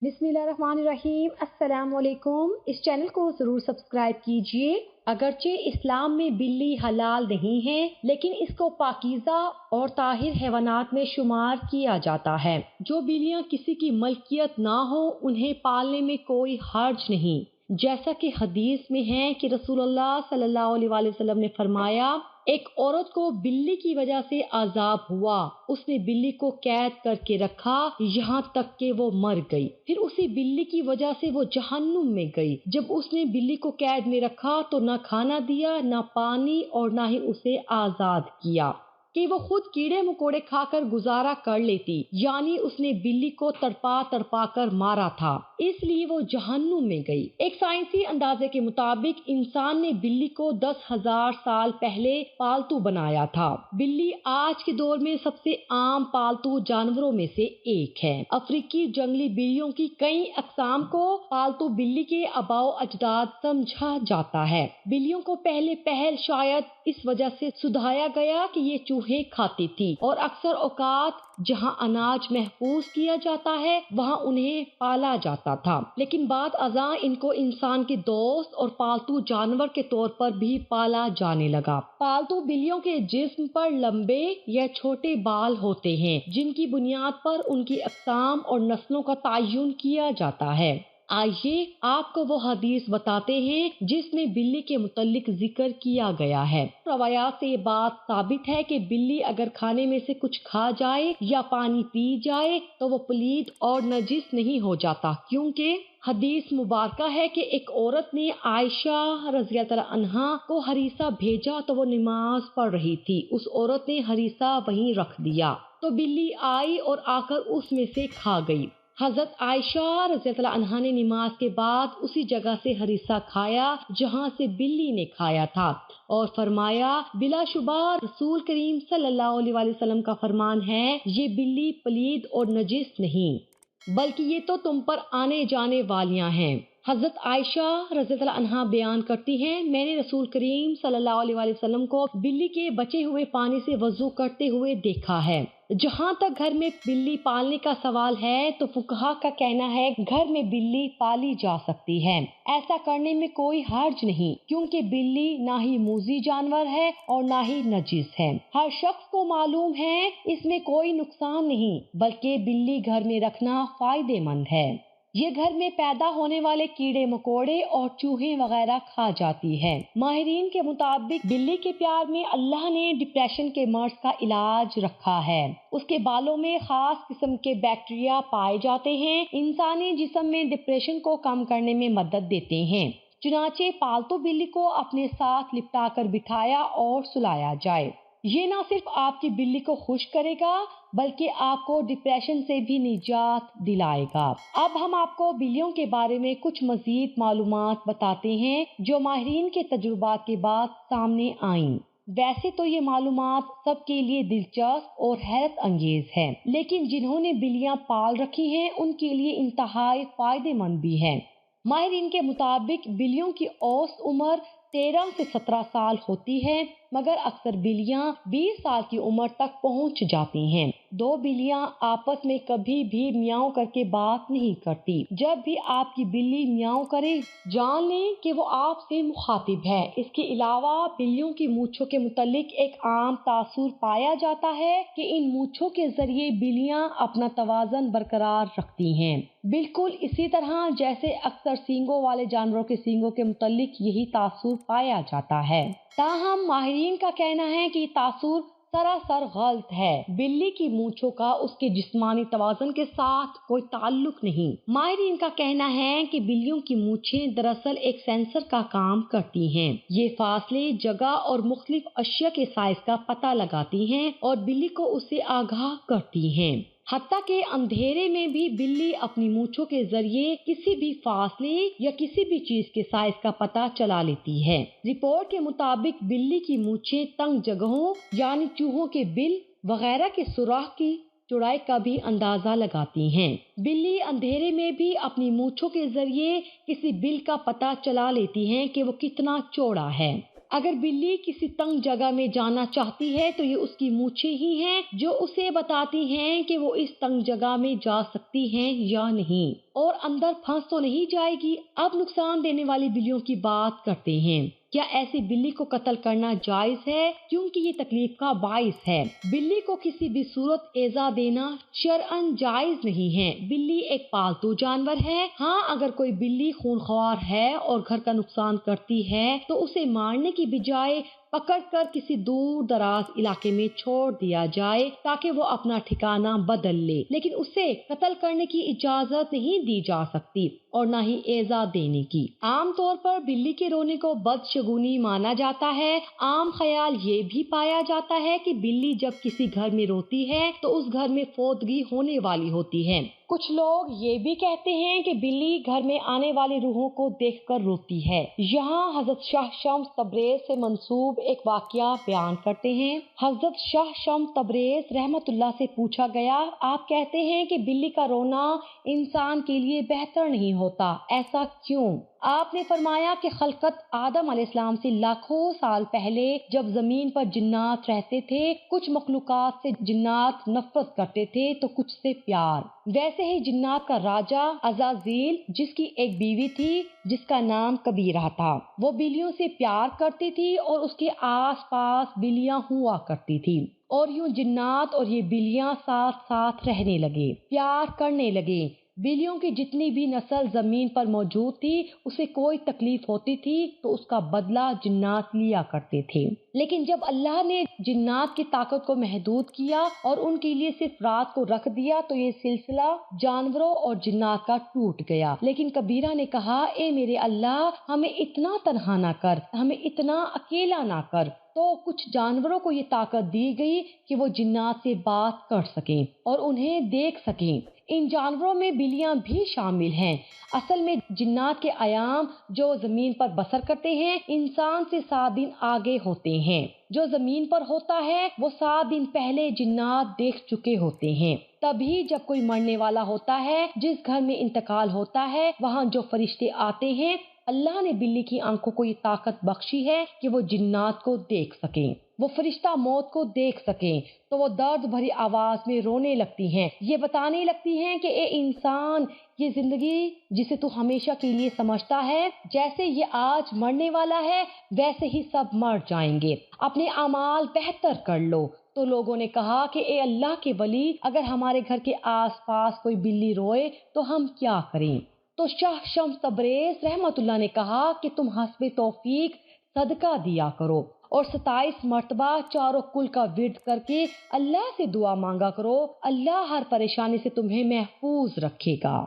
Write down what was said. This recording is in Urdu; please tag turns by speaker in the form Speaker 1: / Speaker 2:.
Speaker 1: بسم اللہ الرحمن الرحیم۔ السلام علیکم۔ اس چینل کو ضرور سبسکرائب کیجئے۔ اگرچہ اسلام میں بلی حلال نہیں ہے لیکن اس کو پاکیزہ اور طاہر حیوانات میں شمار کیا جاتا ہے۔ جو بلیاں کسی کی ملکیت نہ ہو انہیں پالنے میں کوئی حرج نہیں، جیسا کہ حدیث میں ہے کہ رسول اللہ صلی اللہ علیہ وآلہ وسلم نے فرمایا، ایک عورت کو بلی کی وجہ سے عذاب ہوا، اس نے بلی کو قید کر کے رکھا یہاں تک کہ وہ مر گئی، پھر اسی بلی کی وجہ سے وہ جہنم میں گئی۔ جب اس نے بلی کو قید میں رکھا تو نہ کھانا دیا، نہ پانی، اور نہ ہی اسے آزاد کیا کہ وہ خود کیڑے مکوڑے کھا کر گزارا کر لیتی، یعنی اس نے بلی کو تڑپا تڑپا کر مارا تھا، اس لیے وہ جہنم میں گئی۔ ایک سائنسی اندازے کے مطابق انسان نے بلی کو 10,000 سال پہلے پالتو بنایا تھا۔ بلی آج کے دور میں سب سے عام پالتو جانوروں میں سے ایک ہے۔ افریقی جنگلی بلیوں کی کئی اقسام کو پالتو بلی کے آباء و اجداد سمجھا جاتا ہے۔ بلیوں کو پہل شاید اس وجہ سے سدھایا گیا کہ یہ چوہے کھاتی تھی اور اکثر اوقات جہاں اناج محفوظ کیا جاتا ہے وہاں انہیں پالا جاتا تھا، لیکن بعد ازاں ان کو انسان کے دوست اور پالتو جانور کے طور پر بھی پالا جانے لگا۔ پالتو بلیوں کے جسم پر لمبے یا چھوٹے بال ہوتے ہیں جن کی بنیاد پر ان کی اقسام اور نسلوں کا تعین کیا جاتا ہے۔ آئیے آپ کو وہ حدیث بتاتے ہیں جس میں بلی کے متعلق ذکر کیا گیا ہے۔ روایات سے یہ بات ثابت ہے کہ بلی اگر کھانے میں سے کچھ کھا جائے یا پانی پی جائے تو وہ پلید اور نجس نہیں ہو جاتا، کیونکہ حدیث مبارکہ ہے کہ ایک عورت نے عائشہ رضی اللہ عنہا کو ہریسہ بھیجا تو وہ نماز پڑھ رہی تھی، اس عورت نے ہریسہ وہیں رکھ دیا تو بلی آئی اور آ کر اس میں سے کھا گئی۔ حضرت عائشہ رضی اللہ عنہا نے نماز کے بعد اسی جگہ سے ہریسہ کھایا جہاں سے بلی نے کھایا تھا اور فرمایا، بلا شبہ رسول کریم صلی اللہ علیہ وآلہ وسلم کا فرمان ہے، یہ بلی پلید اور نجس نہیں بلکہ یہ تو تم پر آنے جانے والیاں ہیں۔ حضرت عائشہ رضی اللہ عنہا بیان کرتی ہیں، میں نے رسول کریم صلی اللہ علیہ وآلہ وسلم کو بلی کے بچے ہوئے پانی سے وضو کرتے ہوئے دیکھا ہے۔ جہاں تک گھر میں بلی پالنے کا سوال ہے تو فقہا کا کہنا ہے گھر میں بلی پالی جا سکتی ہے، ایسا کرنے میں کوئی حرج نہیں، کیونکہ بلی نہ ہی موذی جانور ہے اور نہ ہی نجس ہے۔ ہر شخص کو معلوم ہے اس میں کوئی نقصان نہیں، بلکہ بلی گھر میں رکھنا فائدے مند ہے۔ یہ گھر میں پیدا ہونے والے کیڑے مکوڑے اور چوہے وغیرہ کھا جاتی ہے۔ ماہرین کے مطابق بلی کے پیار میں اللہ نے ڈپریشن کے مرض کا علاج رکھا ہے۔ اس کے بالوں میں خاص قسم کے بیکٹیریا پائے جاتے ہیں، انسانی جسم میں ڈپریشن کو کم کرنے میں مدد دیتے ہیں، چنانچہ پالتو بلی کو اپنے ساتھ لپٹا کر بٹھایا اور سلایا جائے۔ یہ نہ صرف آپ کی بلی کو خوش کرے گا بلکہ آپ کو ڈپریشن سے بھی نجات دلائے گا۔ اب ہم آپ کو بلیوں کے بارے میں کچھ مزید معلومات بتاتے ہیں جو ماہرین کے تجربات کے بعد سامنے آئیں۔ ویسے تو یہ معلومات سب کے لیے دلچسپ اور حیرت انگیز ہے، لیکن جنہوں نے بلیاں پال رکھی ہیں ان کے لیے انتہائی فائدے مند بھی ہے۔ ماہرین کے مطابق بلیوں کی اوسط عمر 13 سے 17 سال ہوتی ہے، مگر اکثر بلیاں 20 سال کی عمر تک پہنچ جاتی ہیں۔ دو بلیاں آپس میں کبھی بھی میاؤں کر کے بات نہیں کرتی۔ جب بھی آپ کی بلی میاؤں کرے جان لیں کہ وہ آپ سے مخاطب ہے۔ اس کے علاوہ بلیوں کی مونچھوں کے متعلق ایک عام تاثر پایا جاتا ہے کہ ان مونچھوں کے ذریعے بلیاں اپنا توازن برقرار رکھتی ہیں، بالکل اسی طرح جیسے اکثر سینگوں والے جانوروں کے سینگوں کے متعلق یہی تاثر پایا جاتا ہے۔ تاہم ماہرین کا کہنا ہے کہ یہ تاثر سراسر غلط ہے۔ بلی کی مونچھوں کا اس کے جسمانی توازن کے ساتھ کوئی تعلق نہیں۔ ماہرین کا کہنا ہے کہ بلیوں کی مونچھیں دراصل ایک سینسر کا کام کرتی ہیں۔ یہ فاصلے، جگہ اور مختلف اشیاء کے سائز کا پتہ لگاتی ہیں اور بلی کو اس سے آگاہ کرتی ہیں۔ حتیٰ کہ اندھیرے میں بھی بلی اپنی مونچھوں کے ذریعے کسی بھی فاصلے یا کسی بھی چیز کے سائز کا پتہ چلا لیتی ہے۔ رپورٹ کے مطابق بلی کی مونچھیں تنگ جگہوں یعنی چوہوں کے بل وغیرہ کے سوراخ کی چوڑائی کا بھی اندازہ لگاتی ہیں۔ بلی اندھیرے میں بھی اپنی مونچھوں کے ذریعے کسی بل کا پتہ چلا لیتی ہیں کہ وہ کتنا چوڑا ہے۔ اگر بلی کسی تنگ جگہ میں جانا چاہتی ہے تو یہ اس کی مونچھیں ہی ہیں جو اسے بتاتی ہیں کہ وہ اس تنگ جگہ میں جا سکتی ہیں یا نہیں، اور اندر پھنس تو نہیں جائے گی۔ اب نقصان دینے والی بلیوں کی بات کرتے ہیں۔ کیا ایسی بلی کو قتل کرنا جائز ہے کیونکہ یہ تکلیف کا باعث ہے؟ بلی کو کسی بھی صورت ایذا دینا شرعاً جائز نہیں ہے۔ بلی ایک پالتو جانور ہے۔ ہاں، اگر کوئی بلی خونخوار ہے اور گھر کا نقصان کرتی ہے تو اسے مارنے کی بجائے پکڑ کر کسی دور دراز علاقے میں چھوڑ دیا جائے تاکہ وہ اپنا ٹھکانہ بدل لے، لیکن اسے قتل کرنے کی اجازت نہیں دی جا سکتی اور نہ ہی ایذا دینے کی۔ عام طور پر بلی کے رونے کو بدشگونی مانا جاتا ہے۔ عام خیال یہ بھی پایا جاتا ہے کہ بلی جب کسی گھر میں روتی ہے تو اس گھر میں فوتگی ہونے والی ہوتی ہے۔ کچھ لوگ یہ بھی کہتے ہیں کہ بلی گھر میں آنے والی روحوں کو دیکھ کر روتی ہے۔ یہاں حضرت شاہ شمس تبریز سے منسوب ایک واقعہ بیان کرتے ہیں۔ حضرت شاہ شمس تبریز رحمت اللہ سے پوچھا گیا، آپ کہتے ہیں کہ بلی کا رونا انسان کے لیے بہتر نہیں ہوتا، ایسا کیوں؟ آپ نے فرمایا کہ خلقت آدم علیہ السلام سے لاکھوں سال پہلے جب زمین پر جنات رہتے تھے، کچھ مخلوقات سے جنات نفرت کرتے تھے تو کچھ سے پیار۔ ویسے ہی جنات کا راجا عزازیل، جس کی ایک بیوی تھی جس کا نام کبیرہ تھا، وہ بلیوں سے پیار کرتی تھی اور اس کے آس پاس بلیاں ہوا کرتی تھی، اور یوں جنات اور یہ بلیاں ساتھ ساتھ رہنے لگے، پیار کرنے لگے۔ بلیوں کی جتنی بھی نسل زمین پر موجود تھی، اسے کوئی تکلیف ہوتی تھی تو اس کا بدلہ جنات لیا کرتے تھے۔ لیکن جب اللہ نے جنات کی طاقت کو محدود کیا اور ان کے لیے صرف رات کو رکھ دیا تو یہ سلسلہ جانوروں اور جنات کا ٹوٹ گیا۔ لیکن کبیرہ نے کہا، اے میرے اللہ، ہمیں اتنا تنہا نہ کر، ہمیں اتنا اکیلا نہ کر۔ تو کچھ جانوروں کو یہ طاقت دی گئی کہ وہ جنات سے بات کر سکیں اور انہیں دیکھ سکیں۔ ان جانوروں میں بلیاں بھی شامل ہیں۔ اصل میں جنات کے ایام جو زمین پر بسر کرتے ہیں انسان سے 7 دن آگے ہوتے ہیں۔ جو زمین پر ہوتا ہے وہ 7 دن پہلے جنات دیکھ چکے ہوتے ہیں۔ تبھی جب کوئی مرنے والا ہوتا ہے، جس گھر میں انتقال ہوتا ہے، وہاں جو فرشتے آتے ہیں، اللہ نے بلی کی آنکھوں کو یہ طاقت بخشی ہے کہ وہ جنات کو دیکھ سکیں۔ وہ فرشتہ موت کو دیکھ سکیں تو وہ درد بھری آواز میں رونے لگتی ہیں، یہ بتانے لگتی ہیں کہ اے انسان، یہ زندگی جسے تو ہمیشہ کے لیے سمجھتا ہے، جیسے یہ آج مرنے والا ہے ویسے ہی سب مر جائیں گے، اپنے اعمال بہتر کر لو۔ تو لوگوں نے کہا کہ اے اللہ کے ولی، اگر ہمارے گھر کے آس پاس کوئی بلی روئے تو ہم کیا کریں؟ تو شاہ شمس تبریز رحمت اللہ نے کہا کہ تم حسب توفیق صدقہ دیا کرو اور 27 مرتبہ چاروں کل کا ورد کر کے اللہ سے دعا مانگا کرو، اللہ ہر پریشانی سے تمہیں محفوظ رکھے گا۔